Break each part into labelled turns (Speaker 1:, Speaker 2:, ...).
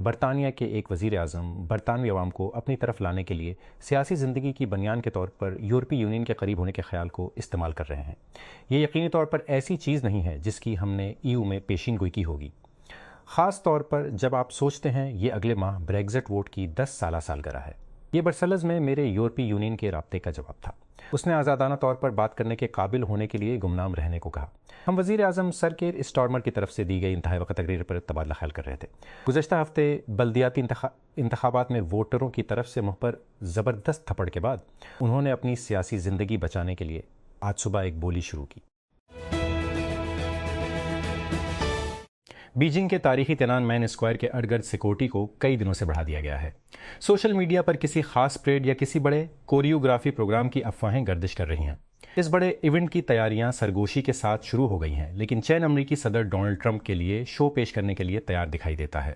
Speaker 1: برطانیہ کے ایک وزیر اعظم برطانوی عوام کو اپنی طرف لانے کے لیے سیاسی زندگی کی بنیاد کے طور پر یورپی یونین کے قریب ہونے کے خیال کو استعمال کر رہے ہیں۔ یہ یقینی طور پر ایسی چیز نہیں ہے جس کی ہم نے EU میں پیشین گوئی کی ہوگی، خاص طور پر جب آپ سوچتے ہیں یہ اگلے ماہ بریگزٹ ووٹ کی 10 سالہ سالگرہ ہے۔ یہ برسلز میں میرے یورپی یونین کے رابطے کا جواب تھا۔ اس نے آزادانہ طور پر بات کرنے کے قابل ہونے کے لیے گمنام رہنے کو کہا۔ ہم وزیر اعظم سر کیر اسٹارمر کی طرف سے دی گئی انتہائی وقت تقریر پر تبادلہ خیال کر رہے تھے۔ گزشتہ ہفتے بلدیاتی انتخابات میں ووٹروں کی طرف سے منہ پر زبردست تھپڑ کے بعد انہوں نے اپنی سیاسی زندگی بچانے کے لیے آج صبح ایک بولی شروع کی۔ بیجنگ کے تاریخی تیانان مین اسکوائر کے ارد گرد سیکورٹی کو کئی دنوں سے بڑھا دیا گیا ہے۔ سوشل میڈیا پر کسی خاص پریڈ یا کسی بڑے کوریوگرافی پروگرام کی افواہیں گردش کر رہی ہیں۔ اس بڑے ایونٹ کی تیاریاں سرگوشی کے ساتھ شروع ہو گئی ہیں، لیکن چین امریکی صدر ڈونلڈ ٹرمپ کے لیے شو پیش کرنے کے لیے تیار دکھائی دیتا ہے۔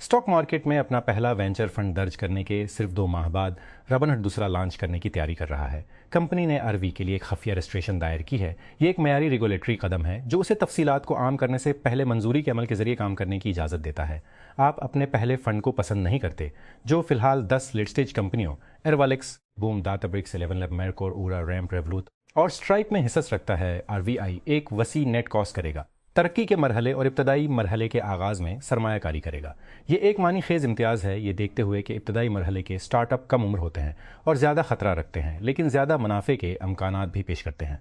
Speaker 1: اسٹاک مارکیٹ میں اپنا پہلا وینچر فنڈ درج کرنے کے صرف 2 ماہ بعد رابن ہڈ دوسرا لانچ کرنے کی تیاری کر رہا ہے۔ کمپنی نے RV کے لیے ایک خفیہ رجسٹریشن دائر کی ہے۔ یہ ایک معیاری ریگولیٹری قدم ہے جو اسے تفصیلات کو عام کرنے سے پہلے منظوری کے عمل کے ذریعے کام کرنے کی اجازت دیتا ہے۔ آپ اپنے پہلے فنڈ کو پسند نہیں کرتے، جو فی الحال 10 لیٹ سٹیج کمپنیوں Airwallex, Boom, Databricks, 11 Lab, Mercor, Aura, Ramp, Revolut اور اسٹرائپ میں حصص رکھتا ہے۔ RVI ایک وسیع نیٹ کاسٹ کرے گا، ترقی کے مرحلے اور ابتدائی مرحلے کے آغاز میں سرمایہ کاری کرے گا۔ یہ ایک معنی خیز امتیاز ہے، یہ دیکھتے ہوئے کہ ابتدائی مرحلے کے سٹارٹ اپ کم عمر ہوتے ہیں اور زیادہ خطرہ رکھتے ہیں، لیکن زیادہ منافع کے امکانات بھی پیش کرتے ہیں۔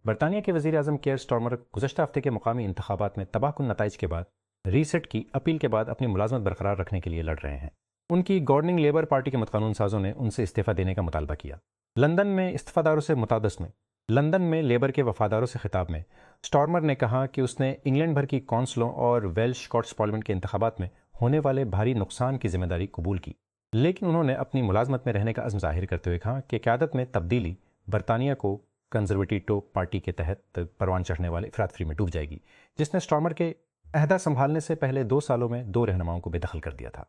Speaker 1: برطانیہ کے وزیر اعظم کیئر سٹارمر گزشتہ ہفتے کے مقامی انتخابات میں تباہ کن نتائج کے بعد ریسیٹ کی اپیل کے بعد اپنی ملازمت برقرار رکھنے کے لیے لڑ رہے ہیں۔ ان کی گورننگ لیبر پارٹی کے متقانون سازوں نے ان سے استعفیٰ دینے کا مطالبہ کیا۔ لندن میں لیبر کے وفاداروں سے خطاب میں سٹارمر نے کہا کہ اس نے انگلینڈ بھر کی کونسلوں اور ویلش اسکاٹس پارلیمنٹ کے انتخابات میں ہونے والے بھاری نقصان کی ذمہ داری قبول کی، لیکن انہوں نے اپنی ملازمت میں رہنے کا عزم ظاہر کرتے ہوئے کہا کہ قیادت میں تبدیلی برطانیہ کو کنزرویٹو پارٹی کے تحت پروان چڑھنے والے افراد فری میں ڈوب جائے گی، جس نے سٹارمر کے عہدہ سنبھالنے سے پہلے 2 سالوں میں 2 رہنماؤں کو بے دخل کر دیا تھا۔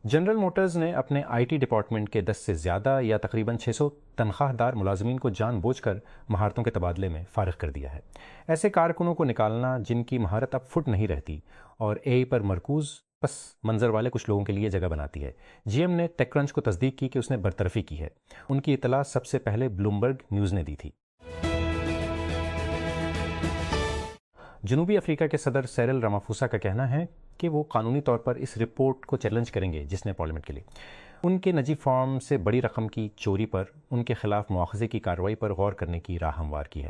Speaker 1: جنرل موٹرز نے اپنے IT ڈپارٹمنٹ کے 10 سے زیادہ یا تقریباً 600 تنخواہ دار ملازمین کو جان بوجھ کر مہارتوں کے تبادلے میں فارغ کر دیا ہے۔ ایسے کارکنوں کو نکالنا جن کی مہارت اب فٹ نہیں رہتی اور AI پر مرکوز پس منظر والے کچھ لوگوں کے لیے جگہ بناتی ہے۔ GM نے ٹیک کرنچ کو تصدیق کی کہ اس نے برطرفی کی ہے۔ ان کی اطلاع سب سے پہلے بلومبرگ نیوز نے دی تھی۔ جنوبی افریقہ کے صدر سیرل رامافوسا کا کہنا ہے کہ وہ قانونی طور پر اس رپورٹ کو چیلنج کریں گے جس نے پارلیمنٹ کے لیے ان کے نجی فارم سے بڑی رقم کی چوری پر ان کے خلاف مواخذے کی کارروائی پر غور کرنے کی راہ ہموار کی ہے۔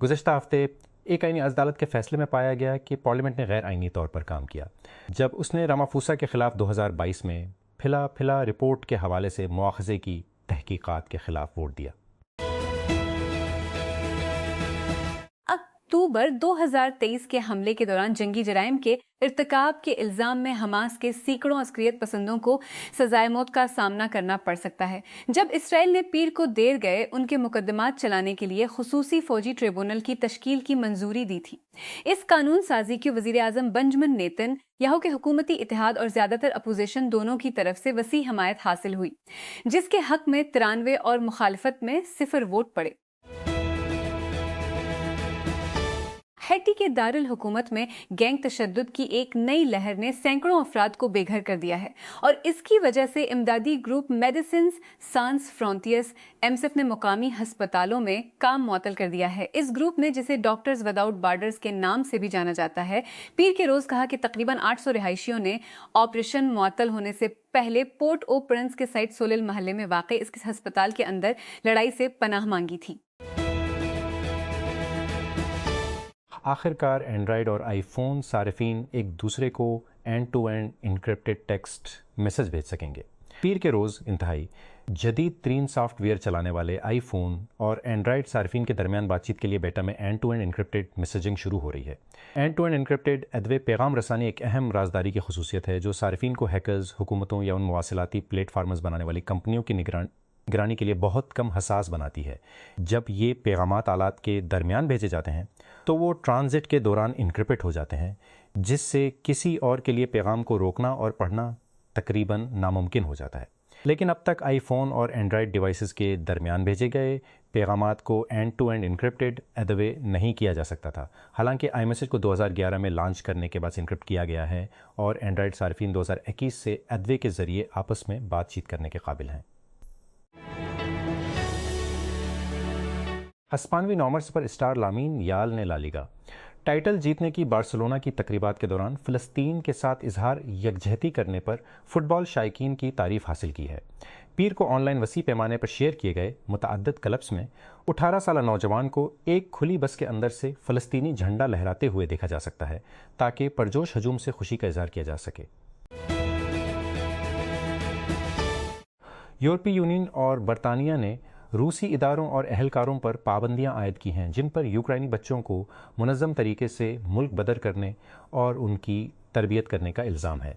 Speaker 1: گزشتہ ہفتے ایک آئینی عدالت کے فیصلے میں پایا گیا کہ پارلیمنٹ نے غیر آئینی طور پر کام کیا جب اس نے رامافوسا کے خلاف 2022 میں پھلا رپورٹ کے حوالے سے مواخذے کی تحقیقات کے خلاف ووٹ دیا۔
Speaker 2: اکتوبر 2023 کے حملے کے دوران جنگی جرائم کے ارتکاب کے الزام میں حماس کے سینکڑوں عسکریت پسندوں کو سزائے موت کا سامنا کرنا پڑ سکتا ہے۔ جب اسرائیل نے پیر کو دیر گئے ان کے مقدمات چلانے کے لیے خصوصی فوجی ٹریبونل کی تشکیل کی منظوری دی تھی، اس قانون سازی کی وزیر اعظم بنجمن نیتن یاہو کے حکومتی اتحاد اور زیادہ تر اپوزیشن دونوں کی طرف سے وسیع حمایت حاصل ہوئی، جس کے حق میں 93 اور مخالفت میں 0 ووٹ پڑے۔ ہیٹی کے دارالحکومت میں گینگ تشدد کی ایک نئی لہر نے سینکڑوں افراد کو بے گھر کر دیا ہے اور اس کی وجہ سے امدادی گروپ میڈیسنز سانس فرونٹیئرز MSF نے مقامی ہسپتالوں میں کام معطل کر دیا ہے۔ اس گروپ نے، جسے ڈاکٹرز وداؤٹ بارڈرز کے نام سے بھی جانا جاتا ہے، پیر کے روز کہا کہ تقریباً 800 رہائشیوں نے آپریشن معطل ہونے سے پہلے پورٹ او پرنس کے سائٹ سولل محلے میں واقع اس ہسپتال کے اندر لڑائی سے پناہ مانگی تھی۔
Speaker 1: آخر کار اینڈرائیڈ اور آئی فون صارفین ایک دوسرے کو end to end encrypted text message بھیج سکیں گے۔ پیر کے روز انتہائی جدید ترین سافٹ ویئر چلانے والے آئی فون اور اینڈرائیڈ صارفین کے درمیان بات چیت کے لیے بیٹا میں end to end encrypted messaging شروع ہو رہی ہے۔ اینڈ ٹو اینڈ انکرپٹڈ ادویہ پیغام رسانی ایک اہم رازداری کی خصوصیت ہے جو صارفین کو ہیکرز، حکومتوں یا ان مواصلاتی پلیٹ فارمز بنانے والی کمپنیوں کی نگرانی کے لیے بہت کم حساس بناتی ہے۔ جب یہ پیغامات آلات کے درمیان بھیجے جاتے ہیں تو وہ ٹرانزٹ کے دوران انکرپٹ ہو جاتے ہیں، جس سے کسی اور کے لیے پیغام کو روکنا اور پڑھنا تقریباً ناممکن ہو جاتا ہے۔ لیکن اب تک آئی فون اور اینڈرائڈ ڈیوائسز کے درمیان بھیجے گئے پیغامات کو اینڈ ٹو اینڈ انکرپٹڈ ادوے نہیں کیا جا سکتا تھا. حالانکہ آئی میسیج کو 2011 میں لانچ کرنے کے بعد انکرپٹ کیا گیا ہے اور اینڈرائڈ صارفین 2021 سے ادوے کے ذریعے آپس میں بات چیت کرنے کے قابل ہیں. ہسپانوی نامر سپر اسٹار لامین یال نے لا لیگا ٹائٹل جیتنے کی بارسلونا کی تقریبات کے دوران فلسطین کے ساتھ اظہار یکجہتی کرنے پر فٹ بال شائقین کی تعریف حاصل کی ہے. پیر کو آن لائن وسیع پیمانے پر شیئر کیے گئے متعدد کلپس میں 18 سالہ نوجوان کو ایک کھلی بس کے اندر سے فلسطینی جھنڈا لہراتے ہوئے دیکھا جا سکتا ہے تاکہ پرجوش ہجوم سے خوشی کا اظہار کیا جا سکے. یورپی یونین اور برطانیہ نے روسی اداروں اور اہلکاروں پر پابندیاں عائد کی ہیں جن پر یوکرائنی بچوں کو منظم طریقے سے ملک بدر کرنے اور ان کی تربیت کرنے کا الزام ہے.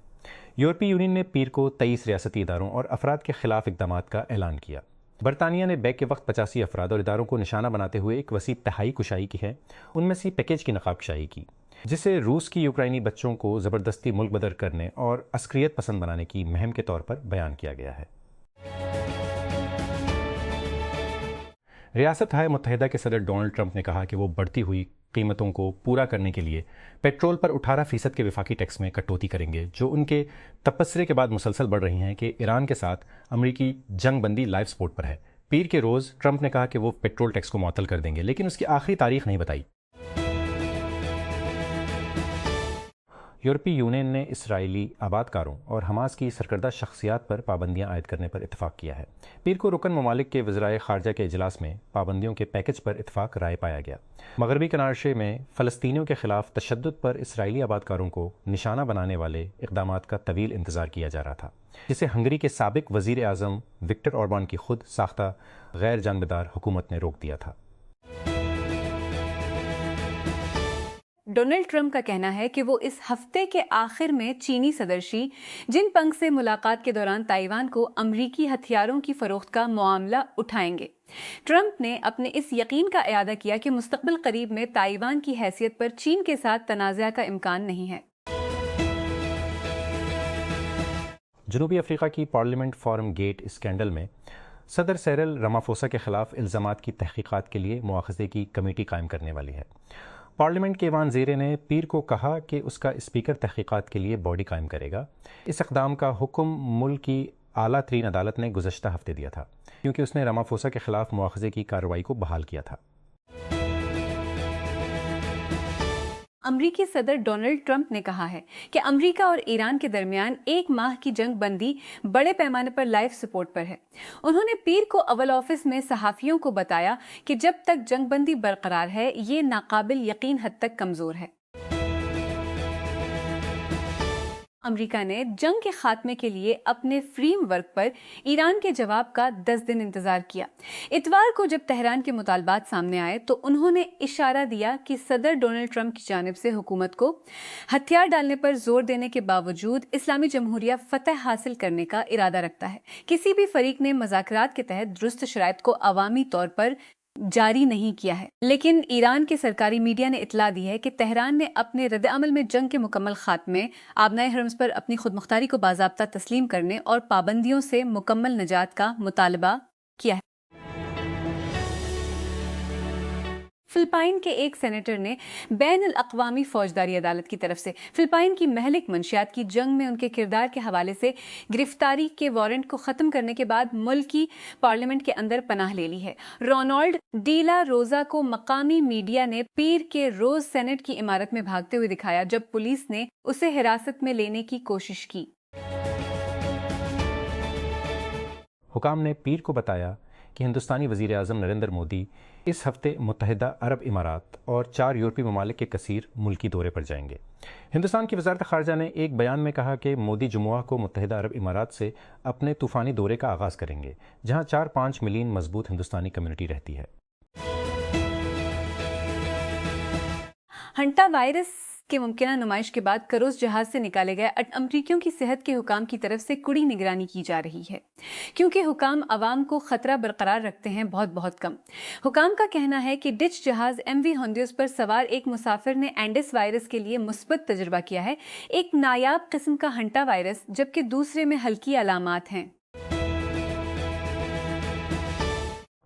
Speaker 1: یورپی یونین نے پیر کو 23 ریاستی اداروں اور افراد کے خلاف اقدامات کا اعلان کیا. برطانیہ نے بیک کے وقت 85 افراد اور اداروں کو نشانہ بناتے ہوئے ایک وسیع تہائی کشائی کی ہے. ان میں سے پیکیج کی نقاب کشائی کی جسے روس کی یوکرائنی بچوں کو زبردستی ملک بدر کرنے اور عسکریت پسند بنانے کی مہم کے طور پر بیان کیا گیا ہے. ریاست متحدہ کے صدر ڈونلڈ ٹرمپ نے کہا کہ وہ بڑھتی ہوئی قیمتوں کو پورا کرنے کے لیے پیٹرول پر 18% کے وفاقی ٹیکس میں کٹوتی کریں گے جو ان کے تبصرے کے بعد مسلسل بڑھ رہی ہیں کہ ایران کے ساتھ امریکی جنگ بندی لائف سپورٹ پر ہے. پیر کے روز ٹرمپ نے کہا کہ وہ پیٹرول ٹیکس کو معطل کر دیں گے لیکن اس کی آخری تاریخ نہیں بتائی. یورپی یونین نے اسرائیلی آباد کاروں اور حماس کی سرکردہ شخصیات پر پابندیاں عائد کرنے پر اتفاق کیا ہے. پیر کو رکن ممالک کے وزرائے خارجہ کے اجلاس میں پابندیوں کے پیکج پر اتفاق رائے پایا گیا. مغربی کنارے میں فلسطینیوں کے خلاف تشدد پر اسرائیلی آباد کاروں کو نشانہ بنانے والے اقدامات کا طویل انتظار کیا جا رہا تھا جسے ہنگری کے سابق وزیر اعظم وکٹر اوربان کی خود ساختہ غیر جانبدار حکومت نے روک دیا تھا.
Speaker 2: ڈونلڈ ٹرمپ کا کہنا ہے کہ وہ اس ہفتے کے آخر میں چینی صدر شی جن پنگ سے ملاقات کے دوران تائیوان کو امریکی ہتھیاروں کی فروخت کا معاملہ اٹھائیں گے. ٹرمپ نے اپنے اس یقین کا اعادہ کیا کہ مستقبل قریب میں تائیوان کی حیثیت پر چین کے ساتھ تنازع کا امکان نہیں ہے.
Speaker 1: جنوبی افریقہ کی پارلیمنٹ فارم گیٹ اسکینڈل میں صدر سیرل رامافوسا کے خلاف الزامات کی تحقیقات کے لیے مواخذے کی کمیٹی قائم کرنے والی ہے. پارلیمنٹ کے ایوان زیرے نے پیر کو کہا کہ اس کا اسپیکر تحقیقات کے لیے باڈی قائم کرے گا. اس اقدام کا حکم ملک کی اعلیٰ ترین عدالت نے گزشتہ ہفتے دیا تھا کیونکہ اس نے رامافوسا کے خلاف مواخذے کی کارروائی کو بحال کیا تھا.
Speaker 2: امریکی صدر ڈونلڈ ٹرمپ نے کہا ہے کہ امریکہ اور ایران کے درمیان 1 ماہ کی جنگ بندی بڑے پیمانے پر لائف سپورٹ پر ہے. انہوں نے پیر کو اوول آفس میں صحافیوں کو بتایا کہ جب تک جنگ بندی برقرار ہے یہ ناقابل یقین حد تک کمزور ہے. امریکہ نے جنگ کے خاتمے کے لیے اپنے فریم ورک پر ایران کے جواب کا 10 دن انتظار کیا. اتوار کو جب تہران کے مطالبات سامنے آئے تو انہوں نے اشارہ دیا کہ صدر ڈونلڈ ٹرمپ کی جانب سے حکومت کو ہتھیار ڈالنے پر زور دینے کے باوجود اسلامی جمہوریہ فتح حاصل کرنے کا ارادہ رکھتا ہے. کسی بھی فریق نے مذاکرات کے تحت درست شرائط کو عوامی طور پر جاری نہیں کیا ہے. لیکن ایران کے سرکاری میڈیا نے اطلاع دی ہے کہ تہران نے اپنے رد عمل میں جنگ کے مکمل خاتمے، آبنائے حرمز پر اپنی خود مختاری کو باضابطہ تسلیم کرنے اور پابندیوں سے مکمل نجات کا مطالبہ کیا ہے. فلپائن کے ایک سینیٹر نے بین الاقوامی فوجداری عدالت کی طرف سے فلپائن کی مہلک منشیات کی جنگ میں ان کے کردار کے حوالے سے گرفتاری کے وارنٹ کو ختم کرنے کے بعد ملک کی پارلیمنٹ کے اندر پناہ لے لی ہے. رونالڈ ڈی لا روزا کو مقامی میڈیا نے پیر کے روز سینٹ کی عمارت میں بھاگتے ہوئے دکھایا جب پولیس نے اسے حراست میں لینے کی کوشش کی.
Speaker 1: حکام نے پیر کو بتایا کہ ہندوستانی وزیر اعظم نریندر مودی اس ہفتے متحدہ عرب امارات اور 4 یورپی ممالک کے کثیر ملکی دورے پر جائیں گے. ہندوستان کی وزارت خارجہ نے ایک بیان میں کہا کہ مودی جمعہ کو متحدہ عرب امارات سے اپنے طوفانی دورے کا آغاز کریں گے جہاں 4-5 ملین مضبوط ہندوستانی کمیونٹی رہتی ہے.
Speaker 2: ہنٹا وائرس کے ممکنہ نمائش کے بعد کروز جہاز سے نکالے گئے امریکیوں کی صحت کے حکام کی طرف سے کڑی نگرانی کی جا رہی ہے کیونکہ حکام عوام کو خطرہ برقرار رکھتے ہیں بہت کم. حکام کا کہنا ہے کہ ڈچ جہاز MV ہونڈیوس پر سوار ایک مسافر نے اینڈس وائرس کے لیے مثبت تجربہ کیا ہے، ایک نایاب قسم کا ہنٹا وائرس، جبکہ دوسرے میں ہلکی علامات ہیں.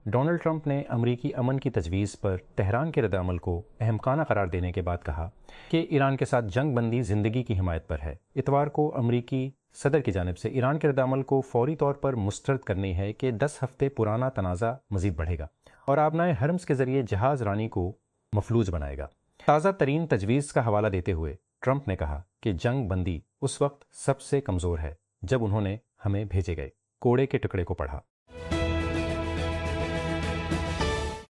Speaker 1: ڈونلڈ ٹرمپ نے امریکی امن کی تجویز پر تہران کے رد عمل کو احمقانہ قرار دینے کے بعد کہا کہ ایران کے ساتھ جنگ بندی زندگی کی حمایت پر ہے۔ اتوار کو امریکی صدر کی جانب سے ایران کے رد عمل کو فوری طور پر مسترد کرنی ہے کہ 10 ہفتے پرانا تنازع مزید بڑھے گا اور آبنائے حرمز کے ذریعے جہاز رانی کو مفلوج بنائے گا۔ تازہ ترین تجویز کا حوالہ دیتے ہوئے ٹرمپ نے کہا کہ جنگ بندی اس وقت سب سے کمزور ہے جب انہوں نے ہمیں بھیجے گئے کوڑے کے ٹکڑے کو پڑھا۔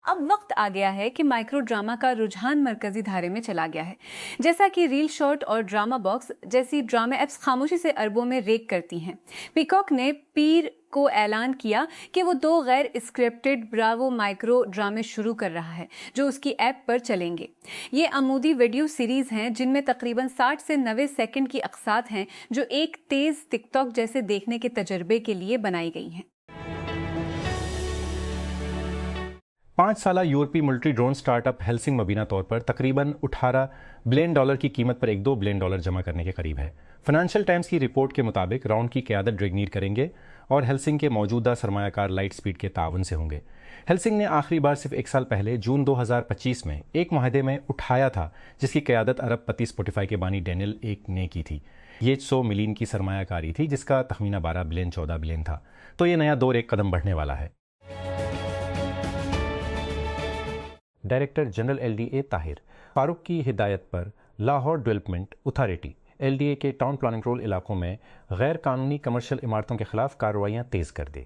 Speaker 2: اب وقت آ گیا ہے کہ مائکرو ڈراما کا رجحان مرکزی دھارے میں چلا گیا ہے، جیسا کہ ریل شارٹ اور ڈراما باکس جیسی ڈرامے ایپس خاموشی سے اربوں میں ریک کرتی ہیں۔ پیکاک نے پیر کو اعلان کیا کہ وہ 2 غیر اسکرپٹڈ براوو مائکرو ڈرامے شروع کر رہا ہے جو اس کی ایپ پر چلیں گے۔ یہ عمودی ویڈیو سیریز ہیں جن میں تقریباً 60 سے 90 سیکنڈ کی اقساط ہیں جو ایک تیز ٹک ٹاک جیسے دیکھنے کے تجربے کے لیے بنائی گئی ہیں۔
Speaker 1: 5 سالہ یورپی military drone start up Helsing مبینہ طور پر تقریباً $18 بلین کی قیمت پر $1-2 بلین جمع کرنے کے قریب ہے۔ فنانشل ٹائمز کی رپورٹ کے مطابق راؤنڈ کی قیادت ڈریگنیر کریں گے اور ہیلسنگ کے موجودہ سرمایہ کار لائٹ سپیڈ کے تعاون سے ہوں گے۔ ہیلسنگ نے آخری بار صرف 1 سال پہلے جون 2025 میں ایک معاہدے میں اٹھایا تھا جس کی قیادت ارب پتی اسپوٹیفائی کے بانی ڈینیل ایک نے کی تھی۔ یہ 100 ملین کی سرمایہ کاری تھی جس کا تخمینہ 12-14 بلین تھا، تو یہ نیا دور ایک قدم بڑھنے والا ہے۔ ڈائریکٹر جنرل LDA طاہر فاروق کی ہدایت پر لاہور ڈیولپمنٹ اتھارٹی LDA کے ٹاؤن پلاننگ رول علاقوں میں غیر قانونی کمرشل عمارتوں کے خلاف کارروائیاں تیز کر دے۔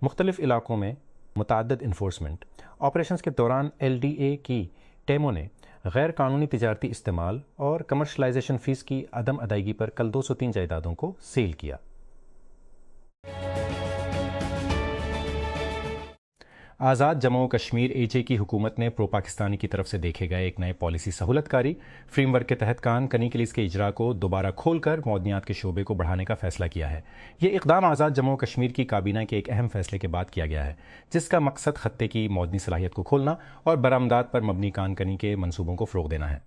Speaker 1: مختلف علاقوں میں متعدد انفورسمنٹ آپریشنز کے دوران LDA کی ٹیموں نے غیر قانونی تجارتی استعمال اور کمرشلائزیشن فیس کی عدم ادائیگی پر کل 203 جائیدادوں کو سیل کیا۔ آزاد جموں و کشمیر AJ کی حکومت نے پرو پاکستانی کی طرف سے دیکھے گئے ایک نئے پالیسی سہولت کاری فریم ورک کے تحت کان کنی کے لیے اس کے اجرا کو دوبارہ کھول کر معدنیات کے شعبے کو بڑھانے کا فیصلہ کیا ہے۔ یہ اقدام آزاد جموں و کشمیر کی کابینہ کے ایک اہم فیصلے کے بعد کیا گیا ہے جس کا مقصد خطے کی معدنی صلاحیت کو کھولنا اور برآمدات پر مبنی کان کنی کے منصوبوں کو فروغ دینا ہے۔